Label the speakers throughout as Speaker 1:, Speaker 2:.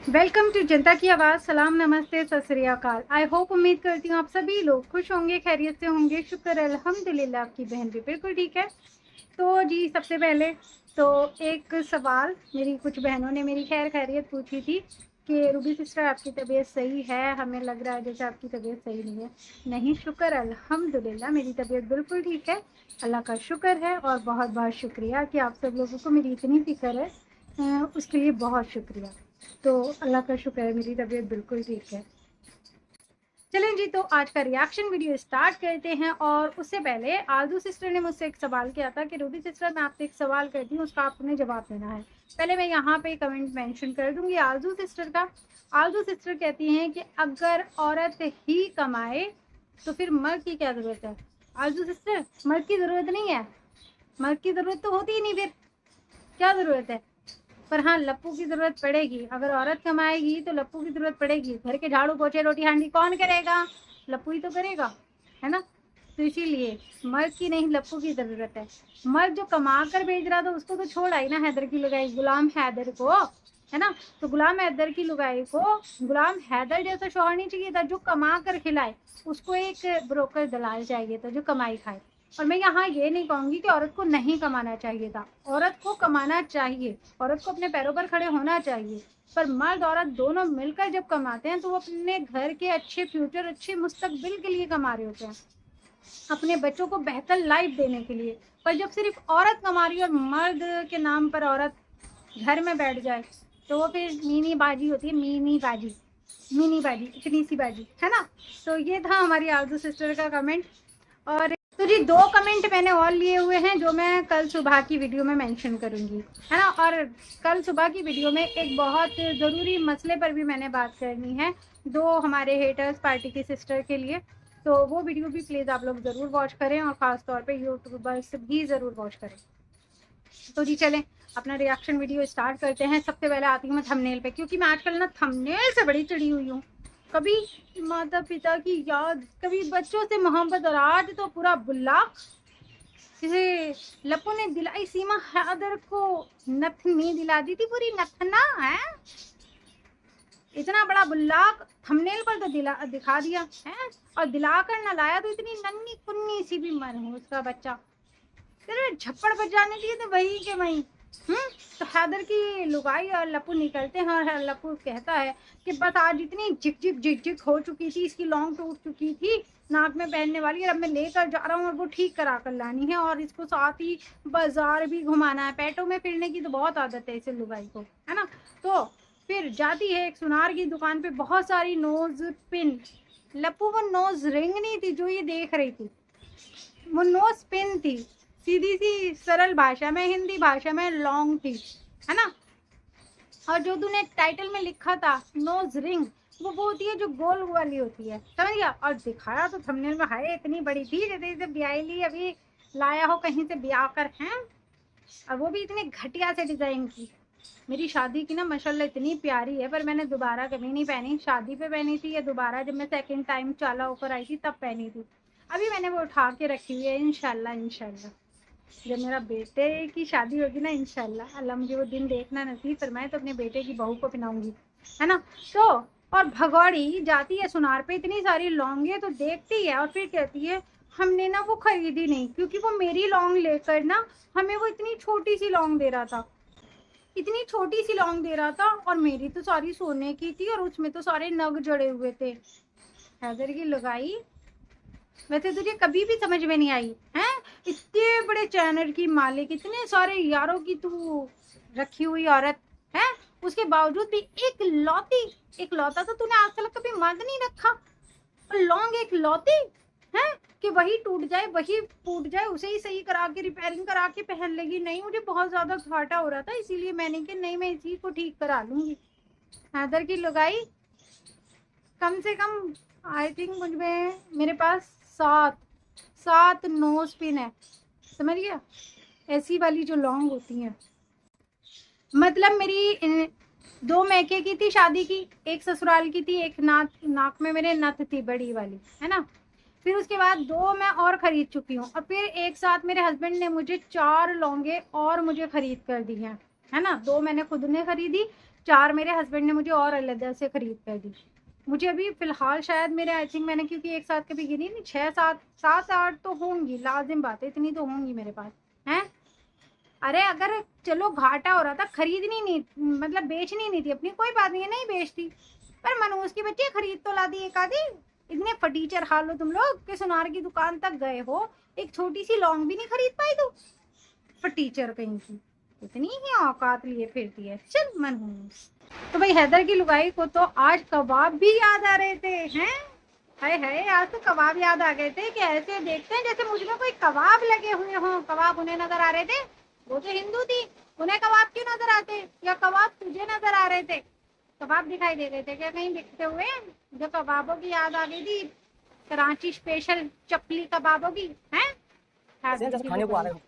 Speaker 1: Welcome to जनता की आवाज़। सलाम, नमस्ते, सत श्री अकाल। आई होप, उम्मीद करती हूँ आप सभी लोग खुश होंगे, खैरियत से होंगे। शुक्र अल्हम्दुलिल्लाह, आपकी बहन भी बिल्कुल ठीक है। तो जी, सबसे पहले तो एक सवाल, मेरी कुछ बहनों ने मेरी खैरियत पूछी थी कि रूबी सिस्टर, आपकी तबीयत सही है? हमें लग रहा है जैसे आपकी तबीयत सही नहीं है। नहीं, शुक्र अल्हम्दुलिल्लाह, मेरी तबीयत बिल्कुल ठीक है। अल्लाह का शुक्र है और बहुत बहुत शुक्रिया कि आप सब लोगों को मेरी इतनी फ़िक्र है। उसके लिए बहुत शुक्रिया। तो अल्लाह का शुक्र है, मेरी तबीयत बिल्कुल ठीक है। चलें जी, तो आज का रिएक्शन वीडियो स्टार्ट करते हैं। और उससे पहले आरजू सिस्टर ने मुझसे एक सवाल किया था कि रूबी सिस्टर, मैं आपसे एक सवाल करती हूँ, उसका आपने जवाब देना है। पहले मैं यहाँ पे कमेंट मेंशन कर दूंगी आरजू सिस्टर का। आरजू सिस्टर कहती हैं कि अगर औरत ही कमाए तो फिर मर्द की क्या ज़रूरत है? आरजू सिस्टर, मर्द की ज़रूरत नहीं है। मर्द की ज़रूरत तो होती ही नहीं, फिर क्या ज़रूरत है? पर हाँ, लप्पू की ज़रूरत पड़ेगी। अगर औरत कमाएगी तो लप्पू की ज़रूरत पड़ेगी। घर के झाड़ू पोछे रोटी हांडी कौन करेगा? लप्पू ही तो करेगा, है ना? तो इसीलिए मर्द की नहीं, लप्पू की ज़रूरत है। मर्द जो कमा कर भेज रहा था उसको तो छोड़ आई ना, हैदर की लुगाई, गुलाम हैदर को, है ना? तो गुलाम हैदर की लुगाई को गुलाम हैदर जैसा शौहर नहीं चाहिए था जो कमा कर खिलाए। उसको एक ब्रोकर दलाल चाहिए था जो कमाई खाए। और मैं यहाँ ये नहीं कहूँगी कि औरत को नहीं कमाना चाहिए था, औरत को कमाना चाहिए, औरत को अपने पैरों पर खड़े होना चाहिए। पर मर्द औरत दोनों मिलकर जब कमाते हैं तो वो अपने घर के अच्छे फ्यूचर, अच्छे मुस्तकबिल के लिए कमा रहे होते हैं, अपने बच्चों को बेहतर लाइफ देने के लिए। पर जब सिर्फ औरत कमा रही है और मर्द के नाम पर औरत घर में बैठ जाए तो वो फिर मीनी बाजी होती है, मिनी बाजी, इतनी सी बाजी, है ना? तो ये था हमारी आरजू सिस्टर का कमेंट। और तो जी, 2 कमेंट मैंने और लिए हुए हैं जो मैं कल सुबह की वीडियो में मेंशन करूंगी, है ना? और कल सुबह की वीडियो में एक बहुत ज़रूरी मसले पर भी मैंने बात करनी है, 2 हमारे हेटर्स पार्टी की सिस्टर के लिए। तो वो वीडियो भी प्लीज़ आप लोग ज़रूर वॉच करें और ख़ास तौर पे यूट्यूबर्स भी ज़रूर वॉच करें। तो जी चलें, अपना रिएक्शन वीडियो स्टार्ट करते हैं। सबसे पहले आती हूँ मैं थंबनेल पे, क्योंकि मैं आजकल ना थंबनेल से बड़ी चिड़ी हुई हूँ। कभी माता पिता की याद, कभी बच्चों से मोहब्बत, और आज तो पूरा बुल्लाक। जिसे लप्पू ने दिलाई सीमा हैदर को, नथनी दिला दी थी, पूरी नथना है। इतना बड़ा बुल्लाक थंबनेल पर तो दिखा दिया है, और दिलाकर न लाया तो इतनी नन्ही कुन्नी सी भी मनहूस का बच्चा। तेरे झप्पड़ बजाने दिए थे वही के वहीं। तो हैदर की लुगाई और लप्पू निकलते हैं और लप्पू कहता है कि बस आज इतनी झिक झिक हो चुकी थी, इसकी लौंग टूट चुकी थी नाक में पहनने वाली, और अब मैं लेकर जा रहा हूँ और वो ठीक करा कर लानी है, और इसको साथ ही बाजार भी घुमाना है। पेटों में फिरने की तो बहुत आदत है इसे लुगाई को, है ना? तो फिर जाती है एक सुनार की दुकान पे, बहुत सारी नोज पिन। लप्पू, वो नोज रिंग नहीं थी जो ये देख रही थी, वो नोज पिन थी। सीधी सी सरल भाषा में, हिंदी भाषा में लॉन्ग थी, है ना? और जो तूने टाइटल में लिखा था नोज रिंग, वो होती है जो गोल वाली होती है, समझ गया? और दिखाया तो थंबनेल में हाय इतनी बड़ी थी जैसे इसे ब्याह ली अभी लाया हो कहीं से ब्याह कर, हैं? और वो भी इतनी घटिया से डिजाइन की। मेरी शादी की ना माशाल्लाह इतनी प्यारी है, पर मैंने दोबारा कभी नहीं पहनी। शादी पे पहनी थी या दोबारा जब मैं सेकंड टाइम चाला होकर आई थी तब पहनी थी। अभी मैंने वो उठा के रखी हुई है, इंशाल्लाह इंशाल्लाह जब मेरा बेटे की शादी होगी ना, इंशाल्लाह अल्लाह मुझे वो दिन देखना नसीब फरमाए तो अपने बेटे की बहू को पहनाऊंगी, है ना? तो और भगौड़ी जाती है सुनार पे, इतनी सारी लौंगे तो देखती है और फिर कहती है हमने ना वो खरीदी नहीं, क्योंकि वो मेरी लौंग लेकर ना हमें वो इतनी छोटी सी लौंग दे रहा था, इतनी छोटी सी लौंग दे रहा था, और मेरी तो सारी सोने की थी और उसमें तो सारे नग जड़े हुए थे। हैदर की लगाई, वैसे तुझे कभी भी समझ में नहीं आई है? इतने बड़े चैनल की मालिक, इतने सारे यारों की तू रखी हुई औरत है, उसके बावजूद भी एक लौता तो तूने आज तक कभी मर्द नहीं रखा, और लौंग एक लौती है कि वही टूट जाए, वही फूट जाए, उसे ही सही करा के रिपेयरिंग करा के पहन लेगी। नहीं, मुझे बहुत ज्यादा घाटा हो रहा था, इसीलिए मैंने कि नहीं, मैं इसी को ठीक करा लूंगी। हैदर की लुगाई, कम से कम आई थिंक मुझ में मेरे पास 7 नोज पिन है, समझ गया? ऐसी वाली जो लॉन्ग होती हैं। मतलब मेरी 2 मैके की थी शादी की, एक ससुराल की थी, एक नाक में मेरे नथ थी बड़ी वाली, है ना? फिर उसके बाद 2 मैं और खरीद चुकी हूँ, और फिर एक साथ मेरे हस्बैंड ने मुझे 4 लौंगे और मुझे खरीद कर दी हैं, है ना? 2 मैंने खुद ने खरीदी, 4 मेरे हस्बैंड ने मुझे और अलग से खरीद कर दी। मुझे अभी फ़िलहाल शायद मेरे आई थिंक मैंने क्योंकि एक साथ कभी गिनी नहीं, 6-7 7-8 तो होंगी, लाज़िम बात है, इतनी तो होंगी मेरे पास, हैं? अरे अगर चलो घाटा हो रहा था, खरीदनी नहीं मतलब बेचनी नहीं थी अपनी, कोई बात नहीं है, नहीं बेचती। पर मनहूस की बच्ची खरीद तो ला दी एक आधी। इतने फटीचर हाल हो तुम लोग कि सुनार की दुकान तक गए हो, एक छोटी सी लौंग भी नहीं खरीद पाई तू। फटीचर कहीं की, इतनी ही औकात लिए फिरती है, चल मनहूस। तो भाई हैदर की लुगाई को तो आज कबाब भी याद आ रहे थे, हैं? हाय हाय, आज तो कबाब याद आ गए थे कि ऐसे देखते हैं जैसे मुझ में कोई कबाब लगे हुए हों। कबाब उन्हें नजर आ रहे थे, वो तो हिंदू थी, उन्हें कबाब क्यों नजर आते, या कबाब तुझे नजर आ रहे थे? कबाब दिखाई दे रहे थे क्या कहीं बिकते हुए? जो कबाबों की याद आ गई थी, कराची स्पेशल चपली कबाबों की, हैं?
Speaker 2: जैसे खाने को आ रहे हो,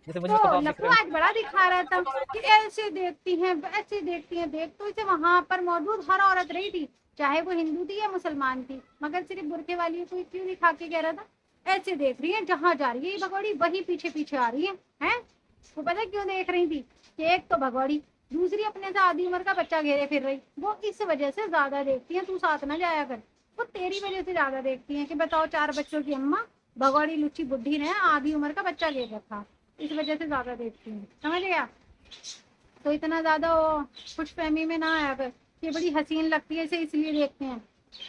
Speaker 2: जैसे मुझ
Speaker 1: तो
Speaker 2: में कबाब दिख
Speaker 1: लप्पू
Speaker 2: रहे हो।
Speaker 1: आज बड़ा दिखा रहा था कि ऐसे देखती हैं वैसे देखती हैं। देख तो इसे वहां पर मौजूद हर औरत रही थी, चाहे वो हिंदू थी या मुसलमान थी, मगर सिर्फ बुरखे वाली को क्यों दिखा के कह रहा था ऐसे देख रही है, जहां जा रही है ये भगौड़ी वही पीछे पीछे आ रही है, हैं? वो पता क्यों देख रही थी कि एक तो भगौड़ी, दूसरी अपने से आधी उम्र का बच्चा घेरे फिर रही, वो इस वजह से ज्यादा देखती है। तू साथ ना जाया कर, वो तेरी वजह से ज्यादा देखती है कि बताओ 4 बच्चों की अम्मा, भगौड़ी लुच्ची बुढ़ी ने आधी उम्र का बच्चा घेर रखा, इस वजह से ज्यादा देखती हूँ, समझ गया? तो इतना ज्यादा वो खुशफहमी में ना आया कर, ये बड़ी हसीन लगती है इसे इसलिए देखते हैं।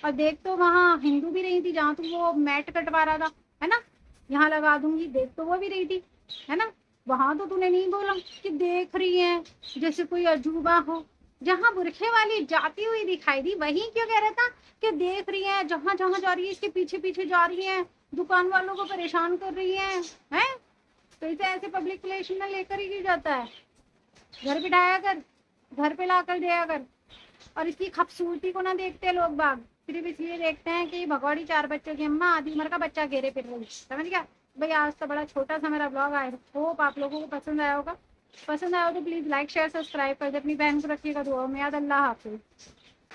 Speaker 1: और देख तो वहाँ हिंदू भी रही थी जहाँ तू वो मैट कटवा रहा था, है ना? यहाँ लगा दूंगी, देख तो वो भी रही थी, है ना? वहां तो तूने नहीं बोला कि देख रही है जैसे कोई अजूबा हो। जहाँ बुरखे वाली जाती हुई दिखाई दी वहीं क्यों कह रहा था कि देख रही है, जहां जहां जा रही है इसके पीछे पीछे जा रही है, दुकान वालों को परेशान कर रही है, हैं? तो इसे ऐसे पब्लिक प्लेस में लेकर ही जाता है, घर बिठाया कर, घर पे ला कर दिया कर। और इसकी खूबसूरती को ना देखते लोग बाग, सिर्फ इसलिए देखते हैं कि भगौड़ी 4 बच्चों की अम्मा आधी उम्र का बच्चा घेरे फिर रही, समझ गया? भाई आज तो बड़ा छोटा सा मेरा ब्लॉग आया, होप आप लोगों को पसंद आया होगा। पसंद आया हो तो प्लीज़ लाइक शेयर सब्सक्राइब कर दे, अपनी बहन को रखिएगा दुआ में याद। अल्लाह हाफिज़।